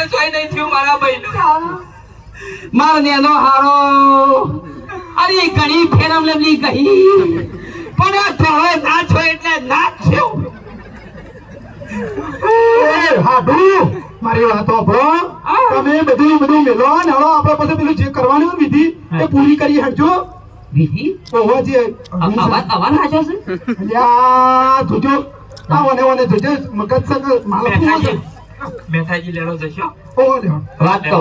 ને સોય નહીં થયું મારા ભાઈનું. મારો નેનો હારો અરે ઘણી ફેરમ લેવલી ગઈ પણ આ થોડો ના છો એટલે ના થયો. હાડુ મારી વાતો બ્રો તમે બધું મેલો ને હળો આપણે પછી પેલું જે કરવાનું વિધિ એ પૂરી કરી હટજો. વિધિ ઓહો જે અવાજ હાજો છે યા જોજો આને જોજો મગજ સગ માલ મેઠાજી લેડો જશો. ઓહો લે વાત કહું